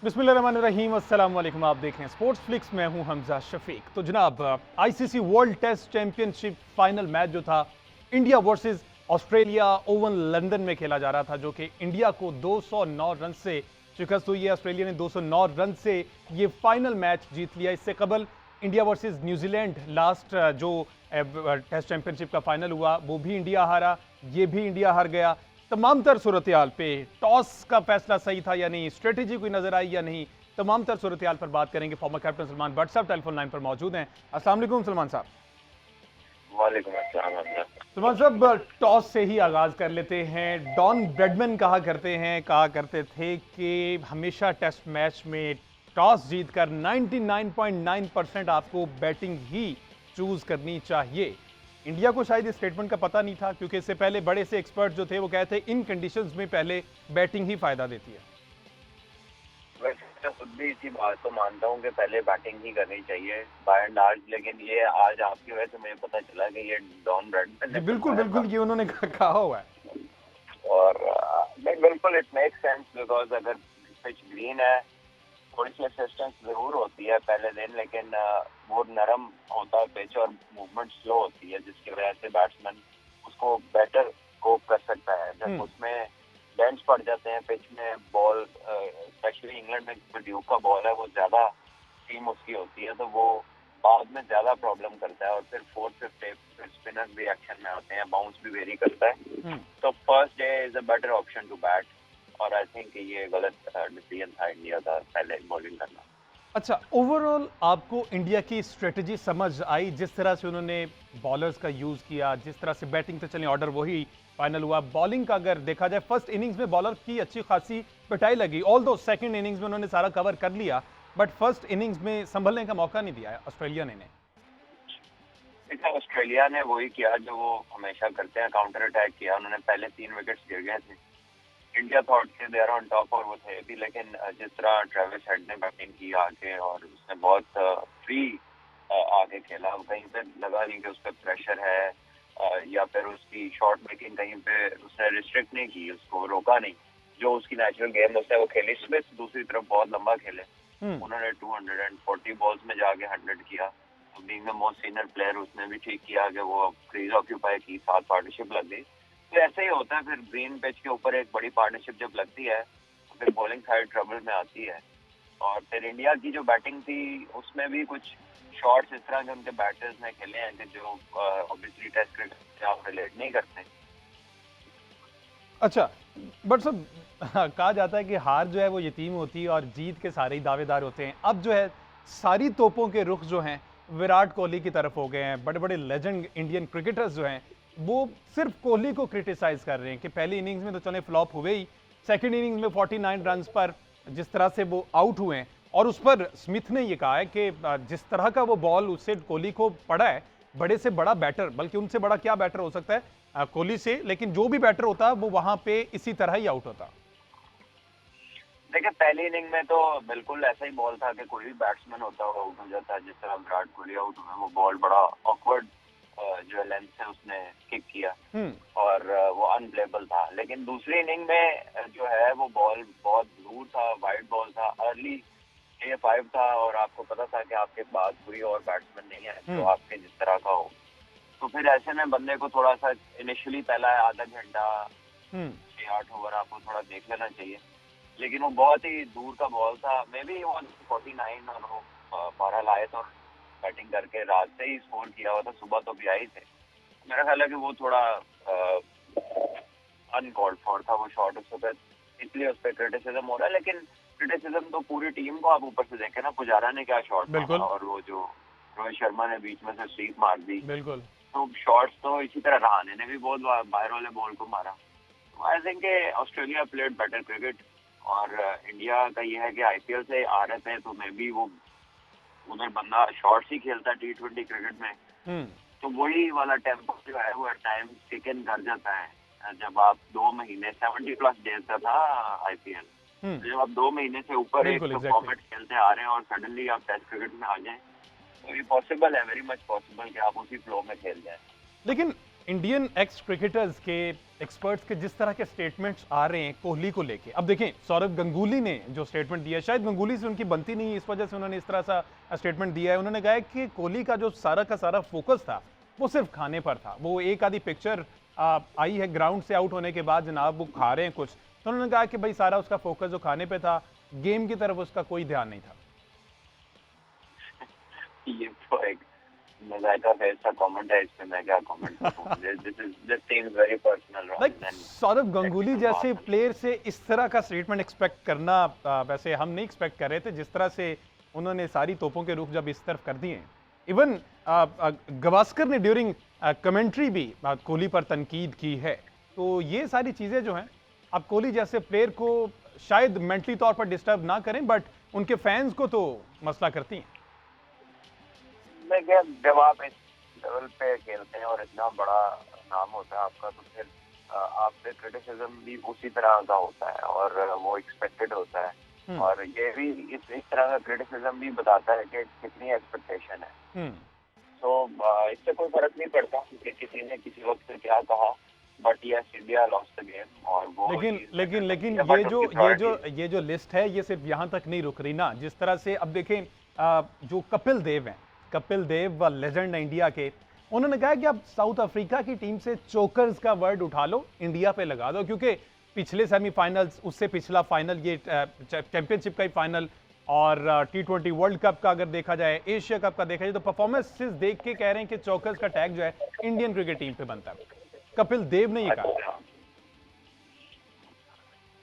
बिस्मिल्लाहिर्रहमानिर्रहीम, अस्सलाम वालेकुम। आप देख रहे हैं स्पोर्ट्स फ्लिक्स, मैं हूं हमजा शफीक। तो जनाब, ICC world test championship final match जो था India versus Australia Oval London में खेला जा रहा था, जो कि इंडिया को 209 रन से शिकस्त हुई है। ऑस्ट्रेलिया ने 209 रन से ये फाइनल मैच जीत लिया। इससे कबल इंडिया वर्सेस न्यूजीलैंड लास्ट जो टेस्ट चैंपियनशिप का फाइनल हुआ वो भी इंडिया हारा, ये भी इंडिया हार गया। तमाम तर सूरत पे टॉस का फैसला सही था या नहीं, स्ट्रेटेजी कोई नजर आई या नहीं, तमाम तर सूरत पर बात करेंगे। फॉर्मर कैप्टन सलमान भट्ट साहब टेलीफोन लाइन पर मौजूद हैं। अस्सलाम वालेकुम सलमान साहब। वालेकुम अस्सलाम। सलमान साहब, टॉस से ही आगाज कर लेते हैं। डॉन ब्रेडमैन कहा करते थे कि हमेशा टेस्ट मैच में टॉस जीतकर 99.9% आपको बैटिंग ही चूज करनी चाहिए। इंडिया को शायद इस स्टेटमेंट का पता नहीं था, क्योंकि इससे पहले बड़े से एक्सपर्ट जो थे वो कहते थे इन कंडीशंस में पहले बैटिंग ही फायदा देती है। वैसे मैं खुद भी इसी बात को मानता हूँ कि पहले बैटिंग ही करनी चाहिए बाय एंड लार्ज, लेकिन ये आज आपकी वजह से मुझे पता चला कि ये डॉन ब्रैडमैन ने बिल्कुल बिल्कुल, ये उन्होंने कहा हुआ है। और नहीं, बिल्कुल इट मेक सेंस, बिकॉज अगर पिच ग्रीन है थोड़ी सी असिस्टेंस जरूर होती है पहले दिन, लेकिन वो नरम होता है पिच और मूवमेंट स्लो होती है, जिसकी वजह से बैट्समैन उसको बेटर कोप कर सकता है। जब उसमें डेंट्स पड़ जाते हैं पिच में, बॉल स्पेशली इंग्लैंड में जो ड्यूक का बॉल है वो ज्यादा सीम उसकी होती है, तो वो बाद में ज्यादा प्रॉब्लम करता है। और फिर फोर्थ फिफ्थ स्पिनर भी एक्शन में आते हैं, बाउंस भी वेरी करता है। तो first day is a better option to bat, और आई थिंक ये गलत डिसीजन था इंडिया का पहले बॉलिंग करना। अच्छा, ओवरऑल आपको इंडिया की स्ट्रेटजी समझ आई? जिस तरह से उन्होंने बॉलर्स का यूज किया, जिस तरह से बैटिंग तो चलें ऑर्डर वही फाइनल हुआ। बॉलिंग का अगर देखा जाए, फर्स्ट इनिंग्स में बॉलर की अच्छी खासी पिटाई लगी, ऑल दो सेकेंड इनिंग्स में उन्होंने सारा कवर कर लिया, बट फर्स्ट इनिंग्स में संभलने का मौका नहीं दिया ऑस्ट्रेलिया ने। ऑस्ट्रेलिया ने वही किया जो वो हमेशा करते हैं, काउंटर अटैक किया। उन्होंने पहले 3 विकेट्स गिर गए थे, इंडिया थॉट के दे आर ऑन टॉप और वो थे भी, लेकिन जिस तरह ट्रेविस हेड ने बैटिंग की आगे और उसने बहुत फ्री आगे खेला, कहीं पे लगा नहीं कि उस पर प्रेशर है या फिर उसकी शॉट मेकिंग कहीं पे उसने रिस्ट्रिक्ट नहीं की, उसको रोका नहीं। जो उसकी नेचुरल गेम उसने वो खेली। स्मिथ दूसरी तरफ बहुत लंबा खेले, उन्होंने 240 बॉल्स में जाके 100 किया। तो being the most senior player उसने भी ठीक किया कि वो क्रीज ऑक्यूपाई की, 7 पार्टनरशिप लग गई। तो ऐसे ही होता है, फिर ग्रीन पिच के ऊपर एक बड़ी पार्टनरशिप जब लगती है तो फिर बॉलिंग साइड ट्रबल में आती है। और फिर इंडिया की जो बैटिंग थी उसमें भी कुछ शॉट्स इस तरह के उनके बैटर्स ने खेले हैं कि जो ऑब्वियसली टेस्ट क्रिकेट से आप रिलेट नहीं करते। अच्छा, बट सब कहा जाता है कि हार जो है वो यतीम होती है और जीत के सारे ही दावेदार होते हैं। अब जो है सारी तोपों के रुख जो हैं विराट कोहली की तरफ हो गए हैं। बड़े बड़े लेजेंड इंडियन क्रिकेटर्स जो हैं वो सिर्फ कोहली को क्रिटिसाइज कर रहे हैं कि पहली इनिंग्स में तो चले फ्लॉप हुए ही, सेकेंड इनिंग्स में 49 रन पर जिस तरह से वो आउट हुए हैं, और उस पर स्मिथ ने ये कहा है कि जिस तरह का वो बॉल उससे कोहली को पड़ा है, बड़े से बड़ा बैटर, बल्कि उनसे बड़ा क्या बैटर हो सकता है कोहली से, लेकिन जो भी बैटर होता वो वहां पे इसी तरह ही आउट होता। देखिए पहली इनिंग में तो बिल्कुल ऐसा ही बॉल था कि कोई भी बैट्समैन होता वो आउट हो जाता है। जिस तरह विराट कोहली आउट हुए, वो बॉल बड़ा ऑकवर्ड जो है लेंथ से उसने किक किया और वो अनप्लेबल था। लेकिन दूसरी इनिंग में जो है वो बॉल बहुत दूर था, वाइड बॉल था, अर्ली A5 था, और आपको पता था कि आपके पास कोई और बैट्समैन नहीं है जो आपके जिस तरह का हो। तो फिर ऐसे में बंदे को थोड़ा सा इनिशियली पहला आधा घंटा 6-8 ओवर आपको थोड़ा देख लेना चाहिए। लेकिन वो बहुत ही दूर का बॉल था, मे बी 149 और वो 12 लाए तो बैटिंग करके रात से ही स्कोर किया हुआ था, सुबह तो भी आई थे। मेरा ख्याल है कि वो थोड़ा अनकॉल्ड फॉर था वो शॉट उस वक्त, इसलिए उस पर क्रिटिसिज्म हो रहा है। लेकिन क्रिटिसिज्म तो पूरी टीम को आप ऊपर से देखें ना, पुजारा ने क्या शॉट मारा और वो जो रोहित शर्मा ने बीच में से स्वीप मार दी। बिल्कुल, तो शॉट्स तो इसी तरह रहाने ने भी बहुत बाहर वाले बॉल को मारा। I think Australia played better cricket, और इंडिया का ये है कि आईपीएल से आ रहे थे तो मे बी वो उधर बंदा शॉर्ट्स ही खेलता T20 क्रिकेट में, तो वही वाला टेम्पो जो है वो टाइम टेकन कर जाता है। जब आप 2 महीने 70+ डेज का था आईपीएल, जब आप 2 महीने से ऊपर एक फॉर्मेट खेलते आ रहे हैं और सडनली आप टेस्ट क्रिकेट में आ जाएं, तो ये पॉसिबल है, वेरी मच पॉसिबल कि आप उसी फ्लो में खेल जाएं। लेकिन इंडियन एक्स क्रिकेटर्स के एक्सपर्ट्स के जिस तरह के स्टेटमेंट्स आ रहे हैं कोहली को लेके, अब देखें सौरव गंगुली ने जो स्टेटमेंट दिया, शायद गंगुली से उनकी बनती नहीं, इस वजह से उन्होंने इस तरह सा स्टेटमेंट दिया है। उन्होंने कहा है कि कोहली का जो सारा का सारा फोकस था वो सिर्फ खाने पर था। वो एक आधी पिक्चर आई है ग्राउंड से आउट होने के बाद, जनाब वो खा रहे हैं कुछ, तो उन्होंने कहा कि भाई सारा उसका फोकस जो खाने पे था, गेम की तरफ उसका कोई ध्यान नहीं था। ये तो एक मजाका ऐसा कमेंट है, इसमें मैं क्या कमेंट करूं? This seems very personal like Sourav Ganguly जैसे प्लेयर से इस तरह का स्टेटमेंट एक्सपेक्ट करना, वैसे हम नहीं एक्सपेक्ट कर रहे थे, जिस तरह से उन्होंने सारी तोपों के रुख जब इस तरफ कर दिए। इवन गवास्कर ने ड्यूरिंग कमेंट्री भी कोहली पर तनकीद की है। तो ये सारी चीज़ें जो हैं, अब कोहली जैसे प्लेयर को शायद मेंटली तौर पर डिस्टर्ब ना करें, बट उनके फैंस को तो मसला करती हैं। देखिए, जब आप इस लेवल पे खेलते हैं और इतना बड़ा नाम होता है आपका, तो फिर आप पे क्रिटिसिज्म भी उसी तरह का होता है और वो एक्सपेक्टेड होता है। और ये भी इस तरह का क्रिटिसिज्म भी बताता है कि कितनी एक्सपेक्टेशन है। तो इससे कोई फर्क नहीं पड़ता कि किसी ने किसी वक्त क्या कहा, but yes India lost the game. और वो लेकिन ये जो लिस्ट है ये सिर्फ यहाँ तक नहीं रुक रही ना। जिस तरह से अब देखें, जो कपिल देव हैं, कपिल देव व लेजेंड इंडिया के, उन्होंने कहा कि अब साउथ अफ्रीका की टीम से चोकर्स का वर्ड उठा लो, इंडिया पे लगा दो, क्योंकि पिछले सेमीफाइनल्स, उससे पिछला फाइनल, ये चैंपियनशिप का ही फाइनल, और T20 वर्ल्ड कप का अगर देखा जाए, एशिया कप का देखा जाए, तो परफॉर्मेंसेस देख के कह रहे हैं कि चौकर्स का टैग जो है इंडियन क्रिकेट टीम पे बनता है। कपिल देव ने ये कहा।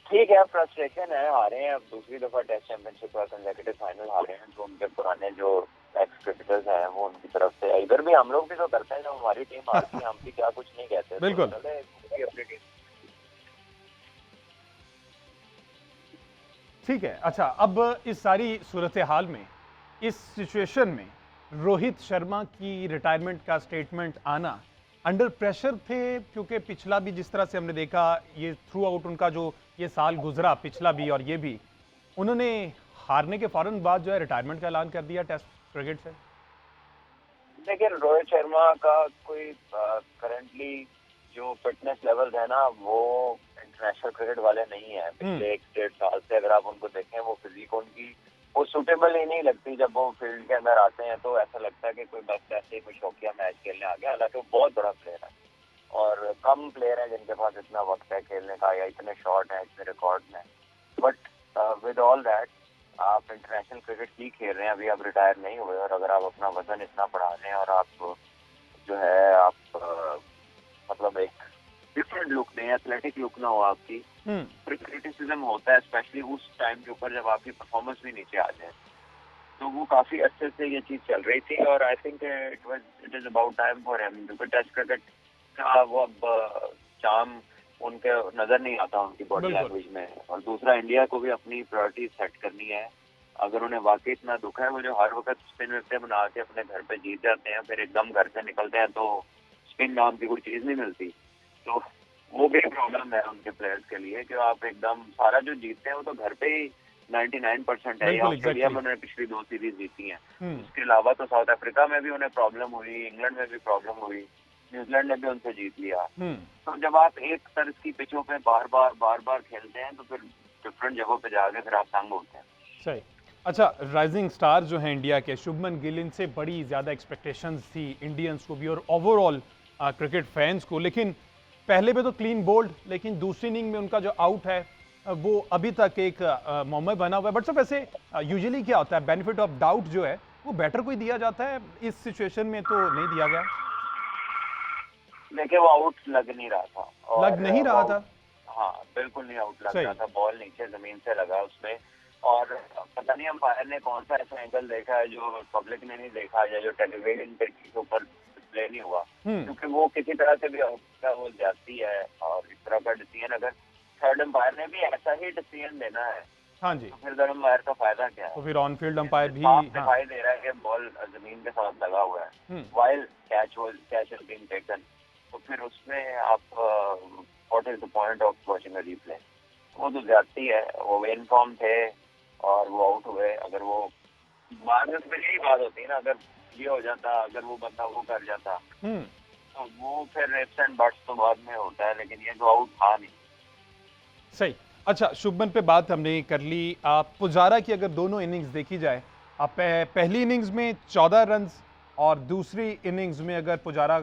ठीक है, फ्रस्ट्रेशन है, हारे हैं अब दूसरी दफा टेस्ट चैंपियनशिप का कंसेक्यूटिव फाइनल हारे हैं, तो उनके पुराने जो एक्स क्रिकेटर्स हैं वो उनकी तरफ से, इधर भी हम लोग भी तो करते हैं, जब हमारी टीम हारती है हम भी क्या कुछ नहीं कहते। बिल्कुल तो अपनी टीम ठीक है। अच्छा, अब इस सारी सूरत हाल में, इस सिचुएशन में, रोहित शर्मा की रिटायरमेंट का स्टेटमेंट आना, अंडर प्रेशर थे? क्योंकि पिछला भी जिस तरह से हमने देखा, ये थ्रू आउट उनका जो ये साल गुजरा, पिछला भी और ये भी, उन्होंने हारने के फौरन बाद जो है रिटायरमेंट का ऐलान कर दिया टेस्ट क्रिकेट से। देखिए, रोहित शर्मा का कोई करंटली जो फिटनेस लेवल है ना, वो इंटरनेशनल क्रिकेट वाले नहीं है। पिछले 1-1.5 साल से अगर आप उनको देखें, वो फिजिक उनकी वो सूटेबल ही नहीं लगती। जब वो फील्ड के अंदर आते हैं तो ऐसा लगता है कि कोई बस ऐसे ही कोई शौकिया मैच खेलने आ गया। हालांकि वो बहुत बड़ा प्लेयर है और कम प्लेयर है जिनके पास इतना वक्त है खेलने का या इतने शॉट है, इतने रिकॉर्ड हैं। बट विद ऑल दैट, आप इंटरनेशनल क्रिकेट ही खेल रहे हैं, अभी आप रिटायर नहीं हुए, और अगर आप अपना वजन इतना बढ़ा रहे हैं और आप जो है आप मतलब एक डिफरेंट लुक दें, एथलेटिक लुक ना हो आपकी, फिर क्रिटिसिज्म होता है, स्पेशली उस टाइम के ऊपर जब आपकी परफॉर्मेंस भी नीचे आ जाए। तो वो काफी अच्छे से ये चीज चल रही थी और I think it is about time for him, क्योंकि टेस्ट क्रिकेट का वो अब चार्म उनके नजर नहीं आता उनकी बॉडी लैंग्वेज में। और दूसरा, इंडिया को भी अपनी प्रायोरिटी सेट करनी है। अगर उन्हें वाकई इतना दुख है, वो जो हर वक्त स्पिन विकेट बना के अपने घर पे जीत जाते हैं, फिर एकदम घर से निकलते हैं तो स्पिन नाम की कोई चीज नहीं मिलती। तो वो भी प्रॉब्लम है उनके प्लेयर्स के लिए कि आप एकदम सारा जो जीतते हैं वो तो घर पे ही 99% है। ऑस्ट्रेलिया में उन्होंने पिछली 2 सीरीज जीती हैं। उसके अलावा तो साउथ अफ्रीका में भी उन्हें प्रॉब्लम हुई, इंग्लैंड में भी प्रॉब्लम हुई, न्यूजीलैंड ने भी उनसे जीत लिया। तो जब आप एक तर्ज की पिचों पे बार बार खेलते हैं तो फिर डिफरेंट जगहों पे जाके फिर आप तंग होते हैं। सही। अच्छा, राइजिंग स्टार जो है इंडिया के, शुभमन गिल, इनसे बड़ी ज़्यादा एक्सपेक्टेशंस थी इंडियंस को भी और ओवरऑल क्रिकेट फैंस को। लेकिन पहले पे तो क्लीन बोल्ड, लेकिन दूसरी इनिंग में उनका जो आउट है वो अभी तक एक मौमा बना हुआ है। बट सब ऐसे यूजुअली क्या होता है, बेनिफिट ऑफ डाउट जो है वो बैटर को ही दिया जाता है, इस सिचुएशन में तो नहीं दिया गया। देखिए, वो आउट लग नहीं रहा था। लग नहीं रहा था? हाँ, बिल्कुल नहीं आउट लग रहा था। बॉल नीचे जमीन से लगा उसमें, और पता नहीं अंपायर ने कौन सा ऐसा एंगल देखा है जो पब्लिक ने नहीं देखा या जो टेलीविजन के ऊपर डिस्प्ले नहीं हुआ, क्योंकि वो किसी तरह से भी आउट का वो जाती है। और इस तरह का डिसीजन अगर थर्ड अंपायर ने भी ऐसा ही डिसीजन देना है, हाँ जी, तो फिर थर्ड अंपायर का फायदा क्या है? तो फिर ऑन फील्ड अंपायर भी दिखाई दे रहा है कि बॉल जमीन के साथ लगा हुआ है, while catch has been taken. तो फिर उसमें आप what is the point of watching a replay? वो तो ज्यादती है। वो इनफॉर्म थे और वो आउट हुए। अगर वो बाद में यही बात होती है ना, अगर ये हो जाता, अगर वो बंदा वो कर जाता, वो फिर इफ्स एंड बट्स तो बाद में होता है, लेकिन ये तो आउट था नहीं। सही। अच्छा, शुभमन पे बात हमने कर ली। आप पुजारा की अगर दोनों इनिंग्स देखी जाए, आप पहली इनिंग्स में 14 रन्स और दूसरी इनिंग्स में अगर पुजारा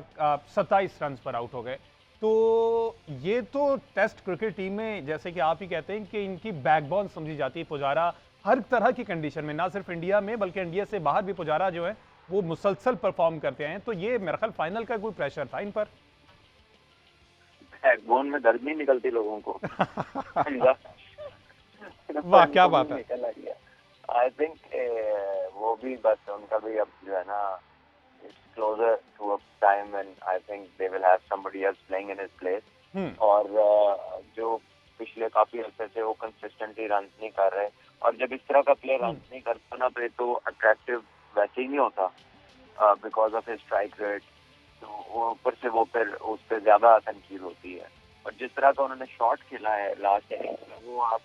27 रन्स पर आउट हो गए, तो ये तो टेस्ट क्रिकेट टीम में, जैसे कि आप ही कहते हैं कि इनकी बैकबोन समझी जाती है पुजारा। हर तरह की कंडीशन में, ना सिर्फ इंडिया में बल्कि इंडिया से बाहर भी पुजारा जो है वो मुसलसल परफॉर्म करते हैं। तो ये मेरा ख्याल फाइनल का कोई प्रेशर था इन पर? बैकबोन में दर्द नहीं निकलती लोगों को। वाह, क्या बात है। निकल आई है। आई थिंक वो भी बस उनका भी अब जो है ना, it's closer to a time when I think they will have somebody else playing in his place. और जो पिछले काफी अर्से से वो कंसिस्टेंटली रन नहीं कर रहे, और जब इस तरह का प्लेयर रन नहीं करता ना पे तो अट्रैक्टिव वैसे ही नहीं होता, because of his strike rate. तो वो ऊपर से वो फिर उस पर ज्यादा तनकीद होती है। और जिस तरह का उन्होंने शॉट खेला है लास्ट इनिंग्स में, वो आप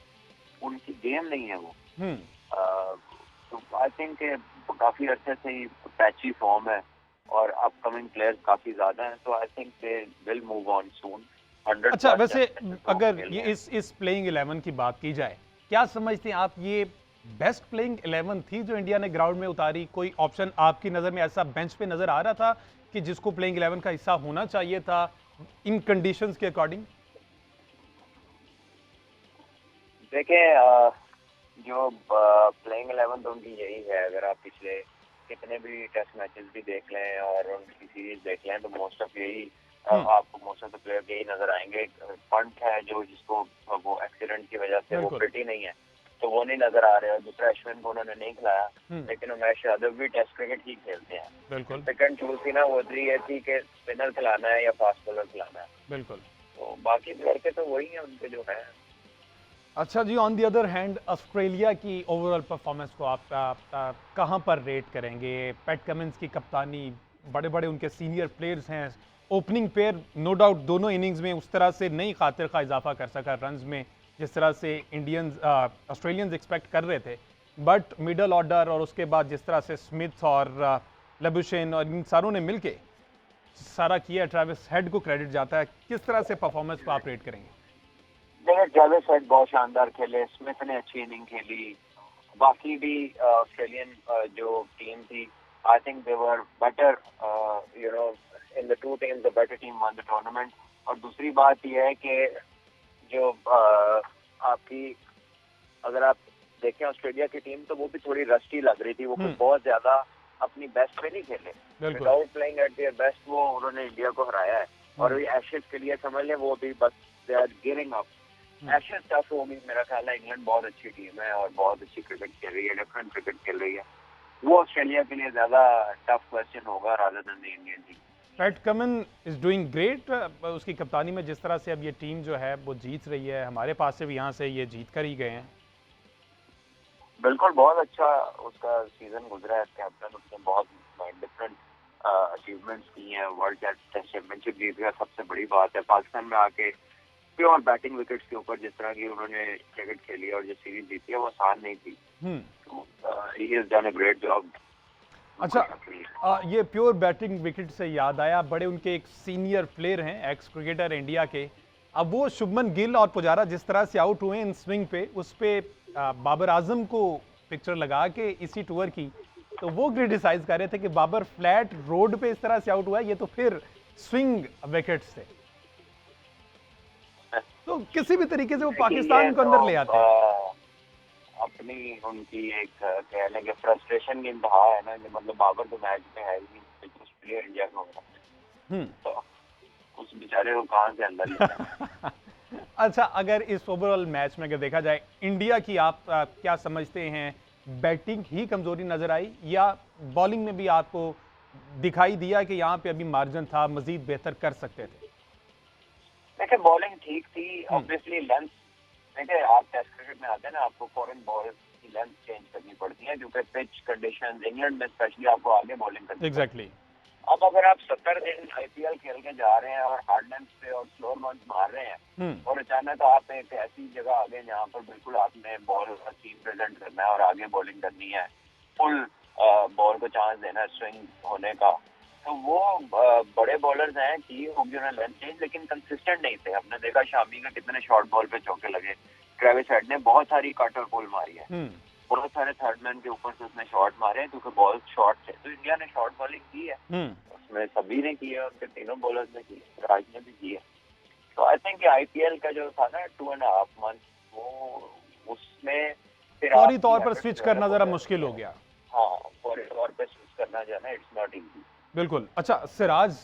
उनकी गेम नहीं है वो। तो आई थिंक काफी अच्छे से ही पैची फॉर्म है और अपकमिंग प्लेयर्स काफी ज्यादा हैं, तो I think they will move on soon. अच्छा, वैसे अगर ये इस प्लेइंग 11 की बात की जाए, क्या समझते हैं आप ये बेस्ट प्लेइंग 11 थी जो इंडिया ने ग्राउंड में उतारी? कोई ऑप्शन आपकी नजर में ऐसा बेंच पे नजर आ रहा था कि जिसको प्लेइंग 11 का हिस्सा होना चाहिए था इन कंडीशंस के अकॉर्डिंग? देखिए, जो प्लेइंग 11 तो उनकी यही है। अगर आप पिछले कितने भी टेस्ट मैचेस भी देख लें और उनकी सीरीज देख लें, तो मोस्ट ऑफ यही आपको मोस्ट ऑफ द प्लेयर यही नजर आएंगे। पंट है जो, जिसको वो एक्सीडेंट की वजह से वो फिट ही नहीं है, तो वो नहीं नजर आ रहे। और दूसरा अश्विन को उन्होंने नहीं खिलाया, लेकिन उमेश यादव भी टेस्ट क्रिकेट ही खेलते हैं। बिल्कुल। सेकंड चूज थी ना, वो थी ये थी कि स्पिनर खिलाना है या फास्ट बॉलर खिलाना है। बिल्कुल। तो बाकी लड़के तो वही है उनके जो है। अच्छा जी, on the other hand Australia की ओवरऑल परफॉर्मेंस को आप कहाँ पर रेट करेंगे? पैट कमिंस की कप्तानी, बड़े बड़े उनके सीनियर प्लेयर्स हैं, ओपनिंग पेयर नो डाउट दोनों इनिंग्स में उस तरह से नहीं खातिर का इजाफा कर सका रन्स में जिस तरह से ऑस्ट्रेलियंस एक्सपेक्ट कर रहे थे, बट मिडल ऑर्डर और उसके बाद जिस तरह से स्मिथ और लेबुशेन और इन सारों ने मिलके सारा किया, ट्रेविस हेड को क्रेडिट जाता है। किस तरह से परफॉर्मेंस को आप रेट करेंगे? देखिए, ट्रेविस हेड बहुत शानदार खेले, स्मिथ ने अच्छी इनिंग खेली, बाकी भी ऑस्ट्रेलियन जो टीम थी, आई think they were better, you know, in the two teams the better team one the tournament. और दूसरी बात यह है कि जो आपकी, अगर आप देखें ऑस्ट्रेलिया की टीम, तो वो भी थोड़ी रस्टी लग रही थी। वो कुछ बहुत ज्यादा अपनी बेस्ट पे नहीं खेले। Without playing at their best वो उन्होंने इंडिया को हराया है। और एशेज के लिए समझ लें, वो भी बस they are giving up. Ashes tough होगी, मेरा ख्याल है। इंग्लैंड बहुत अच्छी टीम है और बहुत अच्छी क्रिकेट खेल रही है, डिफरेंट क्रिकेट खेल रही है। वो ऑस्ट्रेलिया के लिए ज्यादा टफ क्वेश्चन होगा rather than the Indian team. PAT Cummins is doing great. उसकी कप्तानी में जिस तरह से अब ये टीम जो है वो जीत रही है, हमारे पास से भी यहाँ से ये जीत कर ही गए हैं। बिल्कुल, बहुत अच्छा उसका सीजन गुजरा है कैप्टन। उसने बहुत डिफरेंट अचीवमेंट्स की हैं। वर्ल्ड टेस्ट चैंपियनशिप जीत गया, सबसे बड़ी बात है। पाकिस्तान में आके प्योर बैटिंग विकेट्स के ऊपर जिस तरह की उन्होंने क्रिकेट खेली और जो सीरीज जीती है, वो आसान नहीं थी। तो he has done a great job. अच्छा, ये प्योर बैटिंग विकेट से याद आया, बड़े उनके एक सीनियर प्लेयर हैं, एक्स क्रिकेटर इंडिया के, अब वो शुभमन गिल और पुजारा जिस तरह से आउट हुए इन स्विंग पे, उस पे बाबर आजम को पिक्चर लगा के इसी टूर की, तो वो क्रिटिसाइज कर रहे थे कि बाबर फ्लैट रोड पे इस तरह से आउट हुआ है, ये तो फिर स्विंग विकेट्स थे। तो किसी भी तरीके से वो पाकिस्तान को अंदर ले आते हैं। अपनी उनकी एक कह लें कि फ्रस्ट्रेशन की इंतहा है ना, मतलब बाबर तो मैच में है ही, प्लेयर इंडिया का होगा, तो उस बेचारे को कहां से अंदर ले। अच्छा, अगर इस ओवरऑल मैच में अगर देखा जाए, इंडिया की आप क्या समझते हैं, बैटिंग ही कमजोरी नजर आई या बॉलिंग में भी आपको दिखाई दिया कि यहाँ पे अभी मार्जिन था, मजीद बेहतर कर सकते थे? देखिए, बॉलिंग ठीक थी। ऑब्वियसली लेंथ, देखिए आप टेस्ट क्रिकेट में आते हैं ना, आपको फॉरेन बॉल की लेंथ चेंज करनी पड़ती है क्योंकि पिच कंडीशंस इंग्लैंड में स्पेशली आपको आगे बॉलिंग करनी एग्जैक्टली। अब अगर आप 70 दिन आईपीएल खेल के जा रहे हैं और हार्ड लेंथ पे और स्लो रन मार रहे हैं और अचानक आप एक ऐसी जगह आ गए जहाँ पर बिल्कुल आपने बॉल का सीन प्रेजेंट करना है और आगे बॉलिंग करनी है, फुल बॉल को चांस देना है स्विंग होने का, तो वो बड़े बॉलर्स हैं की हो गए उन्हें लेंथ चेंज, लेकिन कंसिस्टेंट नहीं थे। हमने देखा शामी का कितने शॉर्ट बॉल पे चौके लगे, ट्रेविस हेड ने बहुत सारी कट और पुल मारी है, बहुत सारे थर्ड मैन के ऊपर से उसने शॉट मारे हैं क्योंकि बॉल शॉर्ट थे। तो इंडिया ने शॉर्ट बॉलिंग की है, उसमें सभी ने की है, उनके तीनों बॉलर्स ने की है, राज ने भी की है। तो आई थिंक आईपीएल का जो था ना 2.5 मंथ, वो उसमें फिर फौरी तौर पर स्विच करना जरा मुश्किल हो गया। हाँ, फौरी तौर पर स्विच करना जो है ना, इट्स नॉट इजी। बिल्कुल। अच्छा, सिराज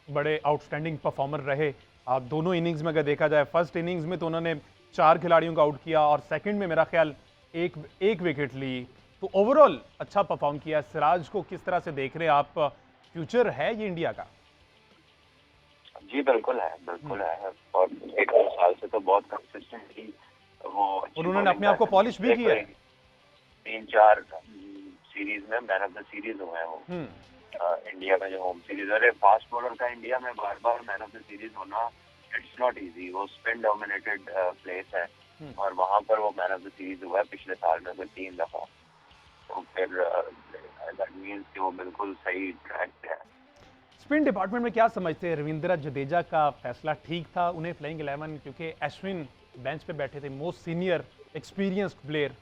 बड़े आउटस्टैंडिंग परफॉर्मर रहे। आप दोनों इनिंग्स में अगर देखा जाए, फर्स्ट इनिंग्स में तो उन्होंने 4 खिलाड़ियों को आउट किया और सेकंड में मेरा ख्याल एक विकेट ली। तो ओवरऑल अच्छा परफॉर्म किया। सिराज को किस तरह से देख रहे हैं आप? फ्यूचर है ये इंडिया का? जी बिल्कुल है, बिल्कुल है। और 1-2 साल से तो बहुत कंसिस्टेंटली वो और उन्होंने अपने आप को पॉलिश भी किया है। 3-4 सीरीज में मैन ऑफ द सीरीज हुए हैं वो। इंडिया का जो होम सीरीज है, फास्ट बॉलर का इंडिया में बार बार मैन ऑफ द सीरीज होना, इट्स नॉट इजी। वो स्पिन डोमिनेटेड प्लेस है और वहां पर वो मैन ऑफ द सीरीज हुआ है पिछले साल में कोई 3 दफा। तो फिर दैट मींस कि वो बिल्कुल सही ट्रैक पे है। स्पिन डिपार्टमेंट में क्या समझते हैं? रविंद्र जडेजा का फैसला ठीक था, उन्हें प्लेइंग 11, क्योंकि अश्विन बेंच पे बैठे थे, मोस्ट सीनियर एक्सपीरियंस्ड प्लेयर,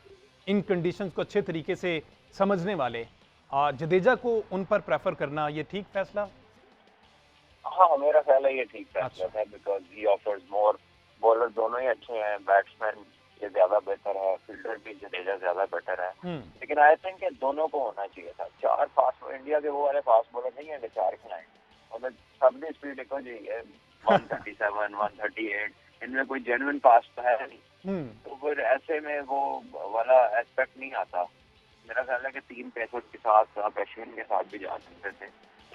इन कंडीशंस को अच्छे तरीके से समझने वाले, जडेजा को उन पर प्रेफर करना, ये ठीक फैसला? हाँ, मेरा ख्याल है ये ठीक फैसला था, because he offers more. Bowler दोनों ही अच्छे हैं, बैट्समैन ये ज्यादा बेहतर है, फील्डर भी जडेजा ज्यादा बेटर है। लेकिन आई थिंक दोनों को होना चाहिए था। 4 फास्ट, इंडिया के वो वाले फास्ट बॉलर नहीं है 4 खिलाए, और सब भी स्पीड देखो जी 137, 138, इनमें कोई जेन्युइन फास्ट तो है नहीं। तो फिर ऐसे में वो वाला एस्पेक्ट नहीं आता। मेरा ख्याल है कि 3 पेसर के साथ आप अश्विन के साथ भी जा सकते थे।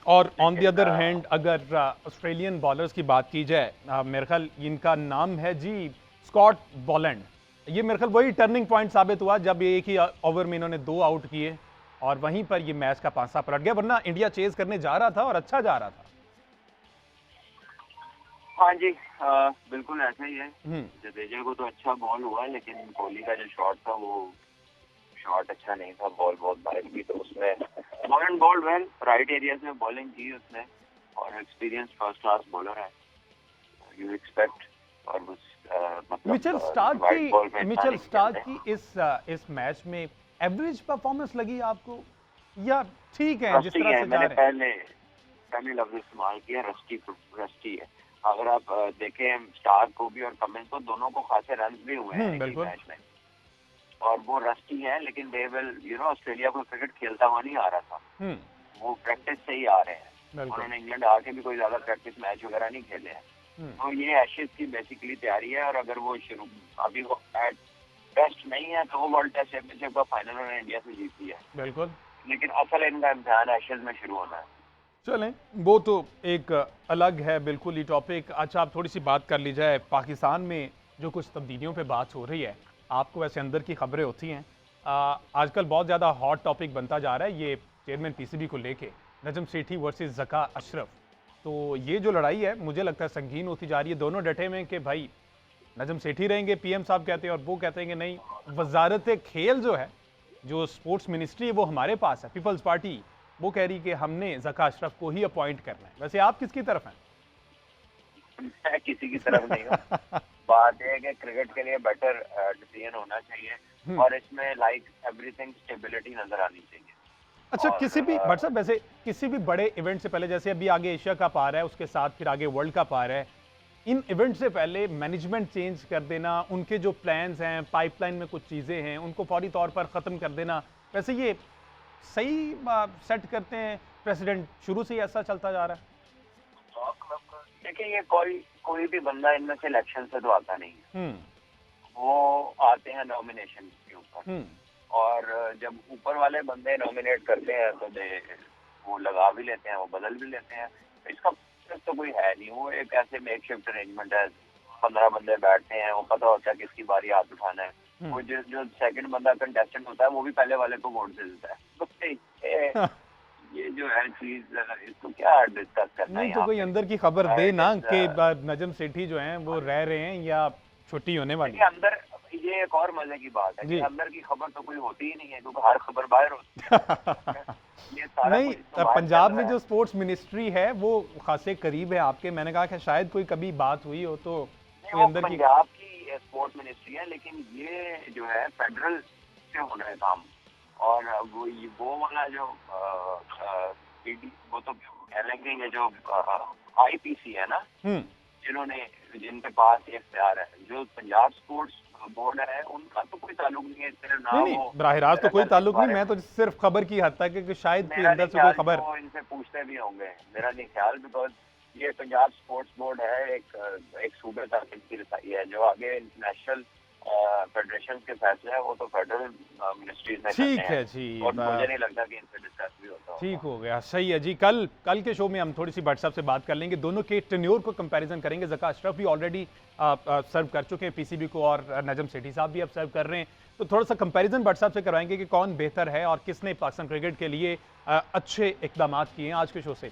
और ऑन द अदर हैंड अगर ऑस्ट्रेलियन बॉलर्स की बात की जाए, मेरे ख्याल इनका नाम है जी स्कॉट बॉलैंड। ये मेरे ख्याल वही टर्निंग पॉइंट साबित हुआ जब एक ही ओवर में इन्होंने 2 आउट किए और वहीं पर ये मैच का पांसा पलट गया, वरना इंडिया चेज करने जा रहा था और अच्छा जा रहा था। हाँ जी, बिल्कुल ऐसा ही है। जडेजा को तो अच्छा बॉल हुआ, लेकिन कोहली का जो शॉट था वो शॉट अच्छा नहीं था, बॉल बहुत बाहर की। तो उसमें ball bowled well, right areas में बॉलिंग की उसने, और एक्सपीरियंस फर्स्ट क्लास बॉलर है, यू एक्सपेक्ट। और मतलब मिचेल स्टार्क की इस मैच में एवरेज परफॉर्मेंस लगी आपको, या ठीक है जिस तरह से जा रहे हैं? पहले लफ्ज इस्तेमाल किया, रस्टी है। अगर आप देखें स्टार्क को भी और कमिंस को, दोनों को खासे रन भी हुए हैं मैच में, और वो रस्टी है, लेकिन दे विल ऑस्ट्रेलिया को क्रिकेट खेलता हुआ नहीं आ रहा था, वो प्रैक्टिस से ही आ रहे हैं। उन्होंने इंग्लैंड आके भी कोई ज्यादा प्रैक्टिस मैच वगैरह नहीं खेले हैं। तो ये एशेज की बेसिकली तैयारी है, और अगर वो शुरू अभी वो एट बेस्ट नहीं है तो वो वर्ल्ड टेस्ट चैंपियनशिप का फाइनल उन्होंने इंडिया से जीती है। बिल्कुल, लेकिन असल इनका इम्तिहान एशेज में शुरू होना है। चलें, वो तो एक अलग है बिल्कुल ही टॉपिक। अच्छा, आप थोड़ी सी बात कर ली जाए पाकिस्तान में जो कुछ तब्दीलियों पे बात हो रही है। आपको वैसे अंदर की खबरें होती हैं, आजकल बहुत ज़्यादा हॉट टॉपिक बनता जा रहा है ये चेयरमैन पीसीबी को लेके, नजम सेठी वर्सेस ज़का अशरफ। तो ये जो लड़ाई है मुझे लगता है संगीन होती जा रही है। दोनों डटे हुए कि भाई नजम सेठी रहेंगे, पीएम साहब कहते हैं, और वो कहते हैं कि नहीं, वजारत खेल जो है, जो स्पोर्ट्स मिनिस्ट्री है, वो हमारे पास है। पीपल्स पार्टी वो कह रही कि हमने ज़का अशरफ को ही अपॉइंट करना है। वैसे आप किसकी तरफ हैं? मैं किसी की तरफ नहीं हूँ। बात है कि क्रिकेट के लिए बेटर डिसीजन होना चाहिए, और इसमें लाइक एवरीथिंग स्टेबिलिटी नजर आनी चाहिए। अच्छा, किसी भी भट्ट साहब, वैसे किसी भी बड़े इवेंट से पहले, जैसे अभी आगे एशिया कप आ रहा है, उसके साथ फिर आगे वर्ल्ड कप आ रहा है, इन इवेंट से पहले मैनेजमेंट चेंज कर देना, उनके जो प्लान्स हैं, पाइपलाइन में कुछ चीज़ें हैं, उनको फौरी तौर पर ख़त्म कर देना, वैसे ये सही सेट करते हैं प्रेसिडेंट? शुरू से ही ऐसा चलता जा रहा है। देखिए, ये कोई भी बंदा इनमें से इलेक्शन से तो आता नहीं है, वो आते हैं नॉमिनेशन के ऊपर, और जब ऊपर वाले बंदे नॉमिनेट करते हैं तो वो लगा भी लेते हैं, वो बदल भी लेते हैं। इसका तो कोई है नहीं, वो एक ऐसे मेकशिफ्ट अरेंजमेंट है। 15 बंदे बैठते हैं, वो पता होता है किसकी बारी हाथ उठाना है। वो जो सेकंड बंदा कंटेस्टेंट होता है वो भी पहले वाले को वोट दे देता है। तो ये जो है चीज, इसको क्या डिस्कस करना है? नहीं तो कोई अंदर की खबर दे ना कि नजम सेठी जो हैं वो रह रहे हैं या छुट्टी होने वाली है। अंदर ये एक और मजे की बात है जी। कि अंदर की खबर तो कोई होती ही नहीं है, क्योंकि हर खबर बाहर होती है। ये सारा नहीं, कुछ तो बाहर पंजाब चल में रहा जो है। स्पोर्ट्स मिनिस्ट्री है वो खासे करीब है आपके। मैंने कहा कि शायद कोई कभी बात हुई हो तो नहीं, कोई वो अंदर की। पंजाब की स्पोर्ट्स मिनिस्ट्री है, लेकिन ये जो है फेडरल से हो रहा है काम। और वो वाला जो वो तो कह लेंगे, ये जो आईपीसी है ना, हम्म। जिनके पास ये इख्तियार है, जो पंजाब स्पोर्ट्स बोर्ड है, उनका तो कोई ताल्लुक नहीं है इससे, ना नहीं नहीं, वो बराह रास्त तो कोई अगर इस ताल्लुक नहीं, बारे मैं में। तो सिर्फ खबर की हद तक है कि शायद कोई मेरा अंदर नहीं से कोई ख्याल खबर। वो इनसे पूछते भी होंगे, मेरा नहीं ख्याल, बिकॉज ये पंजाब स्पोर्ट्स बोर्ड है, एक सूबे तक इनकी रसाई है। जो आगे इंटरनेशनल फेडरेशन के फैसले हैं वो तो फेडरल मिनिस्ट्रीज में करते ठीक हैं, है जी। और मुझे नहीं लगता कि इनसे डिस्कस भी होता ठीक होगा। हो गया, सही है जी। कल कल के शो में हम थोड़ी सी भट्ट साहब से बात कर लेंगे, दोनों के टेन्योर को कंपैरिजन करेंगे। ज़का अशरफ भी ऑलरेडी सर्व कर चुके हैं पीसीबी को, और नजम सेठी साहब भी अब सर्व कर रहे हैं, तो थोड़ा सा कंपैरिजन भट्ट साहब से करवाएंगे कि कौन बेहतर है और किसने पाकिस्तान क्रिकेट के लिए अच्छे इकदाम किए हैं। आज के शो से